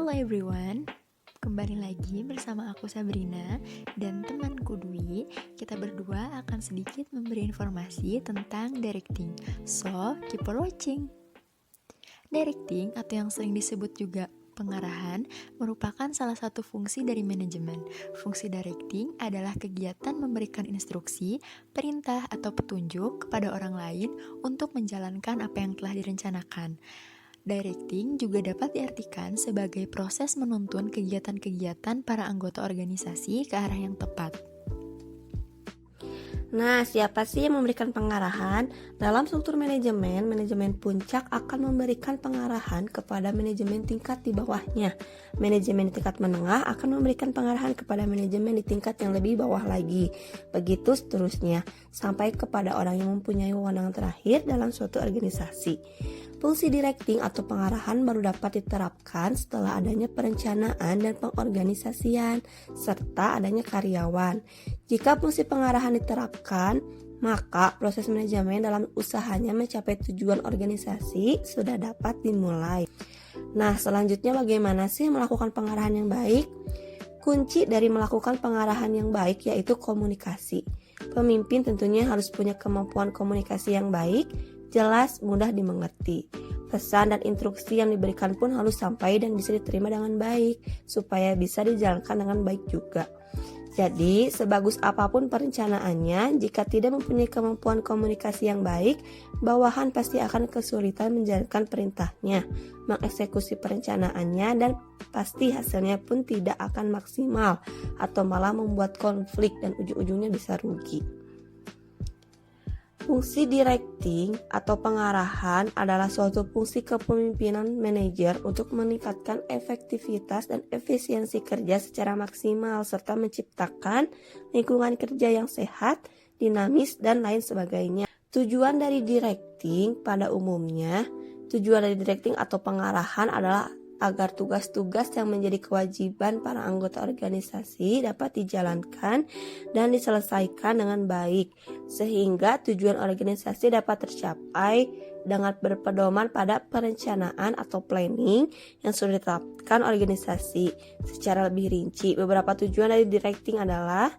Halo everyone, kembali lagi bersama aku Sabrina dan temanku Dwi. Kita berdua akan sedikit memberi informasi tentang directing. So, keep on watching. Directing atau yang sering disebut juga pengarahan merupakan salah satu fungsi dari manajemen. Fungsi directing adalah kegiatan memberikan instruksi, perintah atau petunjuk kepada orang lain untuk menjalankan apa yang telah direncanakan. Directing juga dapat diartikan sebagai proses menuntun kegiatan-kegiatan para anggota organisasi ke arah yang tepat. Nah, siapa sih yang memberikan pengarahan? Dalam struktur manajemen, manajemen puncak akan memberikan pengarahan kepada manajemen tingkat di bawahnya. Manajemen di tingkat menengah akan memberikan pengarahan kepada manajemen di tingkat yang lebih bawah lagi. Begitu seterusnya, sampai kepada orang yang mempunyai wewenang terakhir dalam suatu organisasi. Fungsi directing atau pengarahan baru dapat diterapkan setelah adanya perencanaan dan pengorganisasian, serta adanya karyawan. Jika fungsi pengarahan diterapkan, maka proses manajemen dalam usahanya mencapai tujuan organisasi sudah dapat dimulai. Nah, selanjutnya bagaimana sih melakukan pengarahan yang baik? Kunci dari melakukan pengarahan yang baik yaitu komunikasi. Pemimpin tentunya harus punya kemampuan komunikasi yang baik, jelas, mudah dimengerti. Pesan dan instruksi yang diberikan pun harus sampai dan bisa diterima dengan baik, supaya bisa dijalankan dengan baik juga. Jadi, sebagus apapun perencanaannya, jika tidak mempunyai kemampuan komunikasi yang baik, bawahan pasti akan kesulitan menjalankan perintahnya, mengeksekusi perencanaannya, dan pasti hasilnya pun tidak akan maksimal, atau malah membuat konflik dan ujung-ujungnya bisa rugi. Fungsi directing atau pengarahan adalah suatu fungsi kepemimpinan manajer untuk meningkatkan efektivitas dan efisiensi kerja secara maksimal serta menciptakan lingkungan kerja yang sehat, dinamis, dan lain sebagainya. Tujuan dari directing atau pengarahan adalah agar tugas-tugas yang menjadi kewajiban para anggota organisasi dapat dijalankan dan diselesaikan dengan baik, sehingga tujuan organisasi dapat tercapai dengan berpedoman pada perencanaan atau planning yang sudah ditetapkan organisasi. Secara lebih rinci, beberapa tujuan dari directing adalah: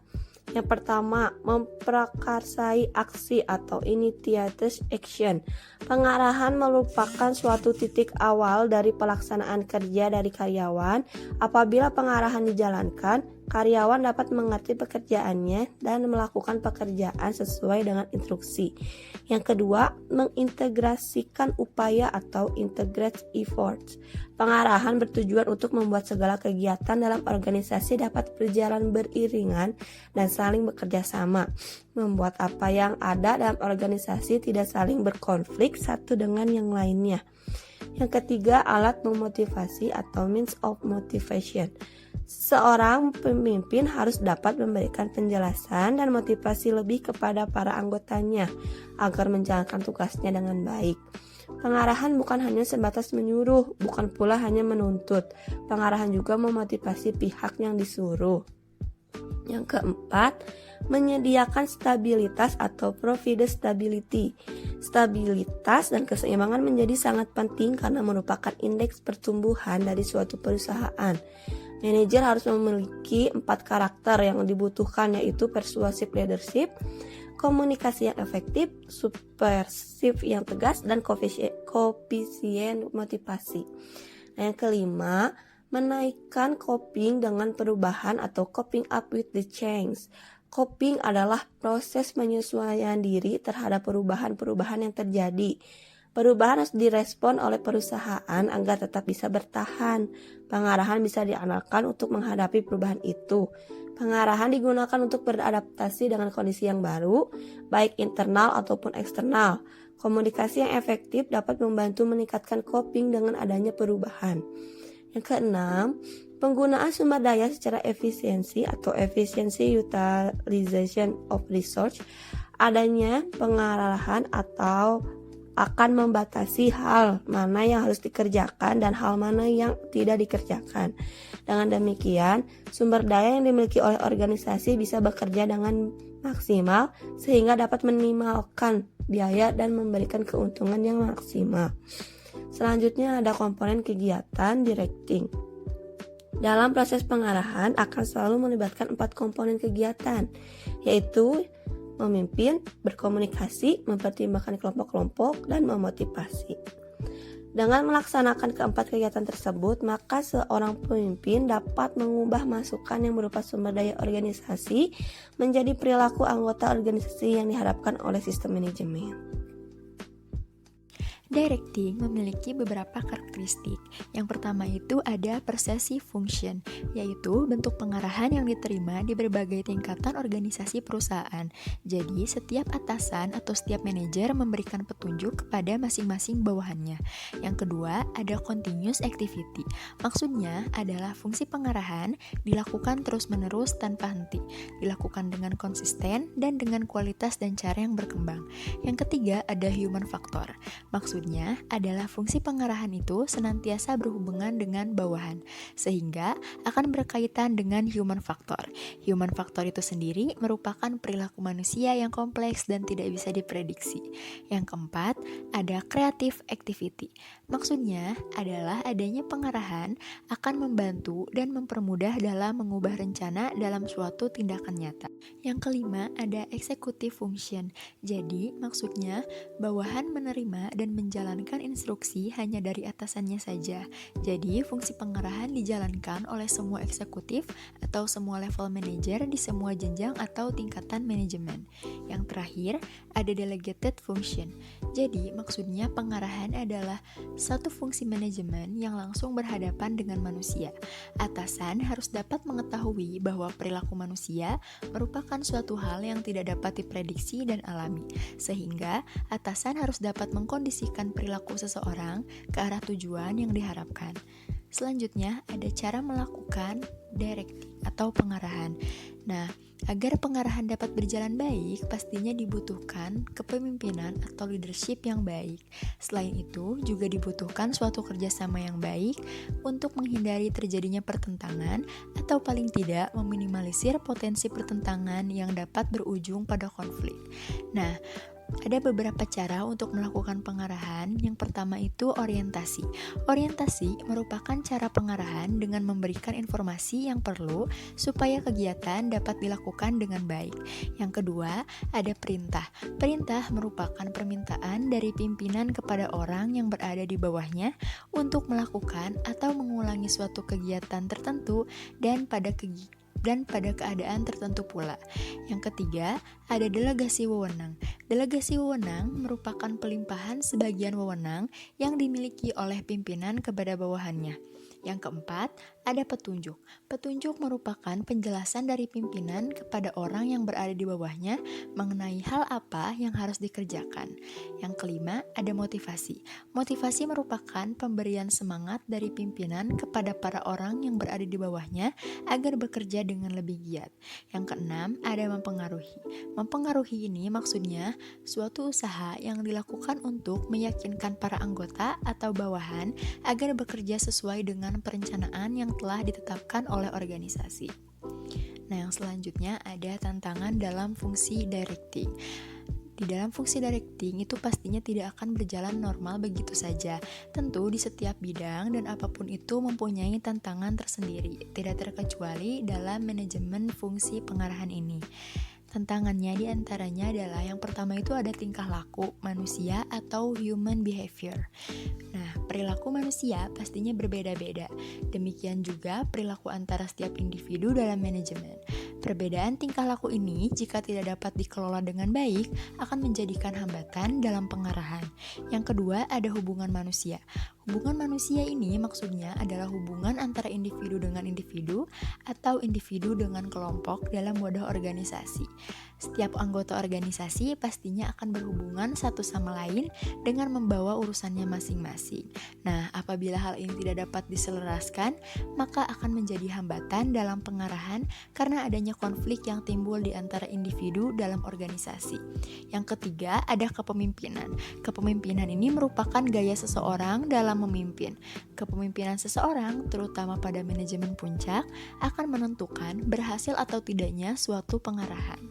yang pertama, memprakarsai aksi atau initiated action. Pengarahan merupakan suatu titik awal dari pelaksanaan kerja dari karyawan. Apabila pengarahan dijalankan, karyawan dapat mengerti pekerjaannya dan melakukan pekerjaan sesuai dengan instruksi. Yang kedua, mengintegrasikan upaya atau integrate efforts. Pengarahan bertujuan untuk membuat segala kegiatan dalam organisasi dapat berjalan beriringan dan saling bekerja sama, membuat apa yang ada dalam organisasi tidak saling berkonflik satu dengan yang lainnya. Yang ketiga, alat memotivasi atau means of motivation. Seorang pemimpin harus dapat memberikan penjelasan dan motivasi lebih kepada para anggotanya agar menjalankan tugasnya dengan baik. Pengarahan bukan hanya sebatas menyuruh, bukan pula hanya menuntut. Pengarahan juga memotivasi pihak yang disuruh. Yang keempat, menyediakan stabilitas atau provide stability. Stabilitas dan keseimbangan menjadi sangat penting karena merupakan indeks pertumbuhan dari suatu perusahaan. Manajer harus memiliki 4 karakter yang dibutuhkan, yaitu persuasive leadership, komunikasi yang efektif, subversif yang tegas, dan koefisien motivasi. Yang kelima, menaikkan coping dengan perubahan atau coping up with the change. Coping adalah proses penyesuaian diri terhadap perubahan-perubahan yang terjadi. Perubahan harus direspon oleh perusahaan agar tetap bisa bertahan. Pengarahan bisa diandalkan untuk menghadapi perubahan itu. Pengarahan digunakan untuk beradaptasi dengan kondisi yang baru, baik internal ataupun eksternal. Komunikasi yang efektif dapat membantu meningkatkan coping dengan adanya perubahan. Yang keenam, penggunaan sumber daya secara efisiensi atau efficiency utilization of resource. Adanya pengarahan atau akan membatasi hal mana yang harus dikerjakan dan hal mana yang tidak dikerjakan. Dengan demikian, sumber daya yang dimiliki oleh organisasi bisa bekerja dengan maksimal sehingga dapat meminimalkan biaya dan memberikan keuntungan yang maksimal. Selanjutnya ada komponen kegiatan directing. Dalam proses pengarahan akan selalu melibatkan 4 komponen kegiatan, yaitu memimpin, berkomunikasi, mempertimbangkan kelompok-kelompok, dan memotivasi. Dengan melaksanakan keempat kegiatan tersebut, maka seorang pemimpin dapat mengubah masukan yang berupa sumber daya organisasi menjadi perilaku anggota organisasi yang diharapkan oleh sistem manajemen. Directing memiliki beberapa karakteristik. Yang pertama itu ada persuasive function, yaitu bentuk pengarahan yang diterima di berbagai tingkatan organisasi perusahaan. Jadi, setiap atasan atau setiap manajer memberikan petunjuk kepada masing-masing bawahannya. Yang kedua, ada continuous activity. Maksudnya adalah fungsi pengarahan dilakukan terus-menerus tanpa henti, dilakukan dengan konsisten dan dengan kualitas dan cara yang berkembang. Yang ketiga, ada human factor. Maksudnya adalah fungsi pengarahan itu senantiasa berhubungan dengan bawahan, sehingga akan berkaitan dengan human factor. Human factor itu sendiri merupakan perilaku manusia yang kompleks dan tidak bisa diprediksi. Yang keempat, ada creative activity. Maksudnya adalah adanya pengarahan akan membantu dan mempermudah dalam mengubah rencana dalam suatu tindakan nyata. Yang kelima, ada executive function. Jadi, maksudnya bawahan menerima dan menjalankan instruksi hanya dari atasannya saja. Jadi, fungsi pengarahan dijalankan oleh semua eksekutif atau semua level manajer di semua jenjang atau tingkatan manajemen. Yang terakhir, ada delegated function. Jadi, maksudnya pengarahan adalah satu fungsi manajemen yang langsung berhadapan dengan manusia. Atasan harus dapat mengetahui bahwa perilaku manusia merupakan suatu hal yang tidak dapat diprediksi dan alami, sehingga atasan harus dapat mengkondisikan perilaku seseorang ke arah tujuan yang diharapkan. Selanjutnya, ada cara melakukan directing atau pengarahan. Nah, agar pengarahan dapat berjalan baik, pastinya dibutuhkan kepemimpinan atau leadership yang baik. Selain itu, juga dibutuhkan suatu kerjasama yang baik untuk menghindari terjadinya pertentangan atau paling tidak meminimalisir potensi pertentangan yang dapat berujung pada konflik. Nah, ada beberapa cara untuk melakukan pengarahan. Yang pertama itu orientasi. Orientasi merupakan cara pengarahan dengan memberikan informasi yang perlu supaya kegiatan dapat dilakukan dengan baik. Yang kedua, ada perintah. Perintah merupakan permintaan dari pimpinan kepada orang yang berada di bawahnya untuk melakukan atau mengulangi suatu kegiatan tertentu dan pada keadaan tertentu pula. Yang ketiga, ada delegasi wewenang. Delegasi wewenang merupakan pelimpahan sebagian wewenang yang dimiliki oleh pimpinan kepada bawahannya. Yang keempat, ada petunjuk. Petunjuk merupakan penjelasan dari pimpinan kepada orang yang berada di bawahnya mengenai hal apa yang harus dikerjakan. Yang kelima, ada motivasi. Motivasi merupakan pemberian semangat dari pimpinan kepada para orang yang berada di bawahnya agar bekerja dengan lebih giat. Yang keenam, ada mempengaruhi. Mempengaruhi ini maksudnya suatu usaha yang dilakukan untuk meyakinkan para anggota atau bawahan agar bekerja sesuai dengan perencanaan yang telah ditetapkan oleh organisasi. Nah, yang selanjutnya ada tantangan dalam fungsi directing. Di dalam fungsi directing itu pastinya tidak akan berjalan normal begitu saja. Tentu di setiap bidang dan apapun itu mempunyai tantangan tersendiri, tidak terkecuali dalam manajemen fungsi pengarahan ini. Tantangannya diantaranya adalah yang pertama itu ada tingkah laku manusia atau human behavior. Nah, perilaku manusia pastinya berbeda-beda. Demikian juga perilaku antara setiap individu dalam manajemen. Perbedaan tingkah laku ini jika tidak dapat dikelola dengan baik akan menjadikan hambatan dalam pengarahan. Yang kedua ada hubungan manusia. Hubungan manusia ini maksudnya adalah hubungan antara individu dengan individu atau individu dengan kelompok dalam wadah organisasi. Setiap anggota organisasi pastinya akan berhubungan satu sama lain dengan membawa urusannya masing-masing. Nah, apabila hal ini tidak dapat diselaraskan, maka akan menjadi hambatan dalam pengarahan karena adanya konflik yang timbul di antara individu dalam organisasi. Yang ketiga, ada kepemimpinan. Kepemimpinan ini merupakan gaya seseorang dalam memimpin. Kepemimpinan seseorang, terutama pada manajemen puncak, akan menentukan berhasil atau tidaknya suatu pengarahan.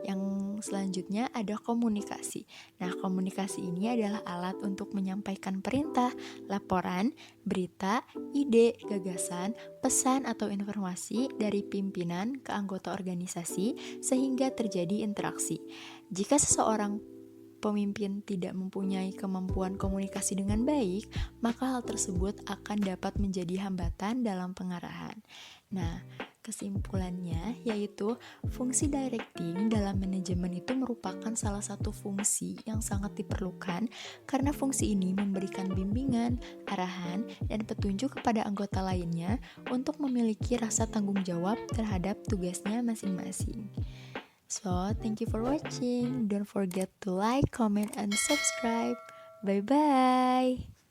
Yang Yang selanjutnya ada komunikasi. Nah, komunikasi ini adalah alat untuk menyampaikan perintah, laporan, berita, ide, gagasan, pesan atau informasi dari pimpinan ke anggota organisasi sehingga terjadi interaksi. Jika seseorang pemimpin tidak mempunyai kemampuan komunikasi dengan baik, maka hal tersebut akan dapat menjadi hambatan dalam pengarahan. Nah, kesimpulannya yaitu fungsi directing dalam manajemen itu merupakan salah satu fungsi yang sangat diperlukan karena fungsi ini memberikan bimbingan, arahan, dan petunjuk kepada anggota lainnya untuk memiliki rasa tanggung jawab terhadap tugasnya masing-masing. So, thank you for watching. Don't forget to like, comment, and subscribe. Bye-bye.